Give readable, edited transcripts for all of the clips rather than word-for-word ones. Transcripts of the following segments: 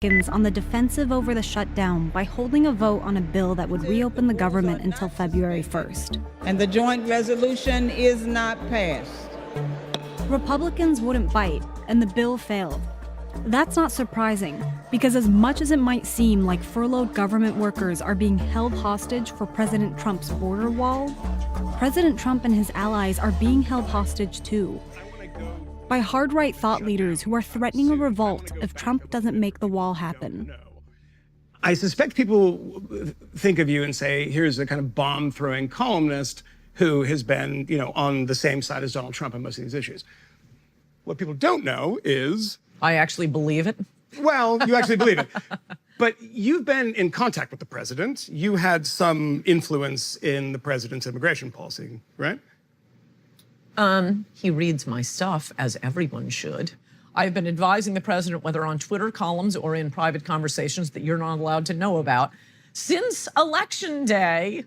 Republicans on the defensive over the shutdown by holding a vote on a bill that would reopen the government until February 1st. And the joint resolution is not passed. Republicans wouldn't bite, and the bill failed. That's not surprising, because as much as it might seem like furloughed government workers are being held hostage for President Trump's border wall, President Trump and his allies are being held hostage too, by hard-right thought leaders who are threatening a revolt if Trump doesn't make the wall happen. I suspect people think of you and say, here's a kind of bomb-throwing columnist who has been, on the same side as Donald Trump on most of these issues. What people don't know is... I actually believe it. Well, you actually believe it. But you've been in contact with the president. You had some influence in the president's immigration policy, right? He reads my stuff, as everyone should. I've been advising the president, whether on Twitter columns or in private conversations that you're not allowed to know about, since Election Day.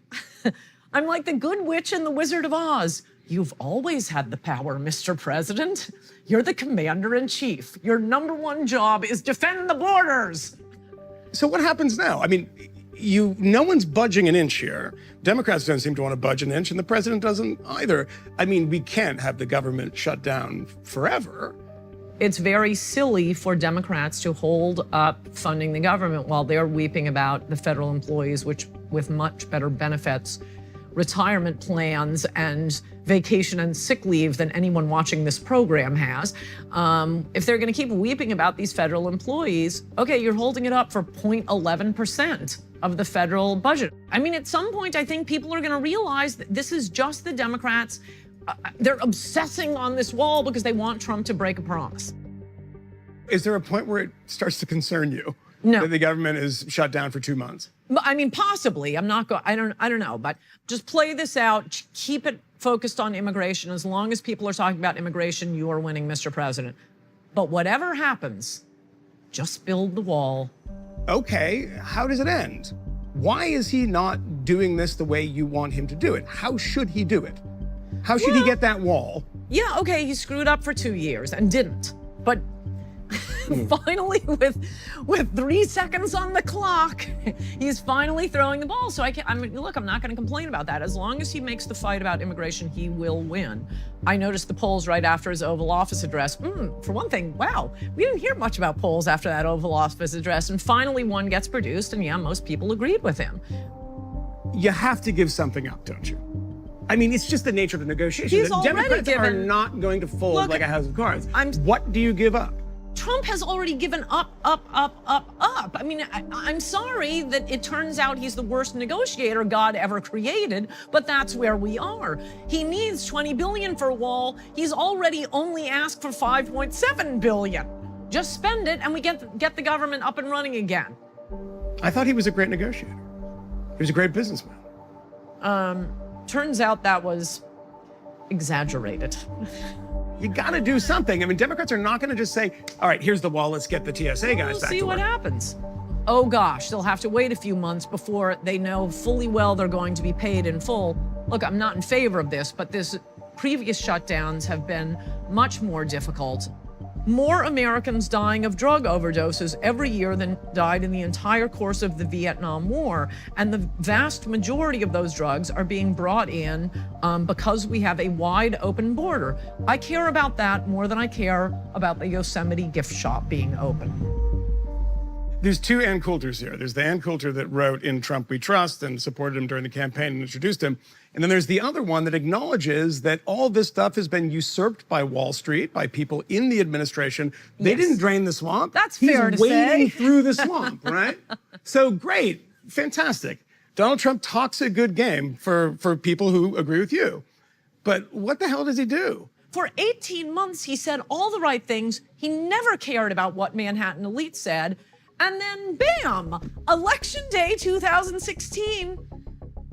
I'm like the Good Witch in The Wizard of Oz. You've always had the power, Mr. President. You're the commander-in-chief. Your #1 job is defend the borders. So what happens now? I mean, no one's budging an inch here. Democrats don't seem to want to budge an inch, and the president doesn't either. I mean, we can't have the government shut down forever. It's very silly for Democrats to hold up funding the government while they're weeping about the federal employees, which with much better benefits, retirement plans, and vacation and sick leave than anyone watching this program has. If they're going to keep weeping about these federal employees, okay, you're holding it up for 0.11% of the federal budget. I mean, at some point, I think people are going to realize that this is just the Democrats. They're obsessing on this wall because they want Trump to break a promise. Is there a point where it starts to concern you? No. That the government is shut down for 2 months? I mean, possibly. I'm not going. I don't know. But just play this out. Keep it focused on immigration. As long as people are talking about immigration, you are winning, Mr. President. But whatever happens, just build the wall. Okay, how does it end? Why is he not doing this the way you want him to do it? How should he do it? How should he get that wall? Yeah, okay, he screwed up for 2 years and didn't. But finally, with 3 seconds on the clock, he's finally throwing the ball. So look, I'm not going to complain about that. As long as he makes the fight about immigration, he will win. I noticed the polls right after his Oval Office address. For one thing, wow, we didn't hear much about polls after that Oval Office address. And finally, one gets produced, and yeah, most people agreed with him. You have to give something up, don't you? I mean, it's just the nature of the negotiation. He's already Democrats are not going to fold like a house of cards. What do you give up? Trump has already given up. I mean, I'm sorry that it turns out he's the worst negotiator God ever created, but that's where we are. He needs $20 billion for a wall. He's already only asked for $5.7 billion. Just spend it and we get the government up and running again. I thought he was a great negotiator. He was a great businessman. Turns out that was exaggerated. You got to do something. I mean, Democrats are not going to just say, all right, here's the wall, let's get the TSA guys back to work. We'll see what happens. Oh gosh, they'll have to wait a few months before they know fully well they're going to be paid in full. Look, I'm not in favor of this, but previous shutdowns have been much more difficult. More Americans dying of drug overdoses every year than died in the entire course of the Vietnam War. And the vast majority of those drugs are being brought in because we have a wide open border. I care about that more than I care about the Yosemite gift shop being open. There's two Ann Coulters here. There's the Ann Coulter that wrote In Trump We Trust and supported him during the campaign and introduced him. And then there's the other one that acknowledges that all this stuff has been usurped by Wall Street, by people in the administration. They didn't drain the swamp. That's fair to say. He's wading through the swamp, right? So great, fantastic. Donald Trump talks a good game for people who agree with you. But what the hell does he do? For 18 months, he said all the right things. He never cared about what Manhattan elite said. And then, bam, Election Day 2016,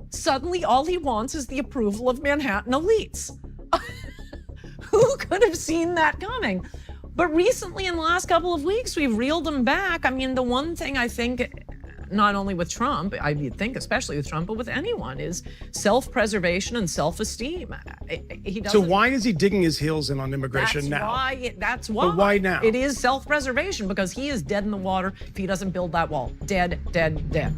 suddenly all he wants is the approval of Manhattan elites. Who could have seen that coming? But recently, in the last couple of weeks, we've reeled him back. I mean, the one thing I think not only with Trump, I think especially with Trump, but with anyone, is self-preservation and self-esteem. He doesn't. So why is he digging his heels in on immigration now? That's why. But why now? It is self-preservation because he is dead in the water if he doesn't build that wall. Dead, dead, dead.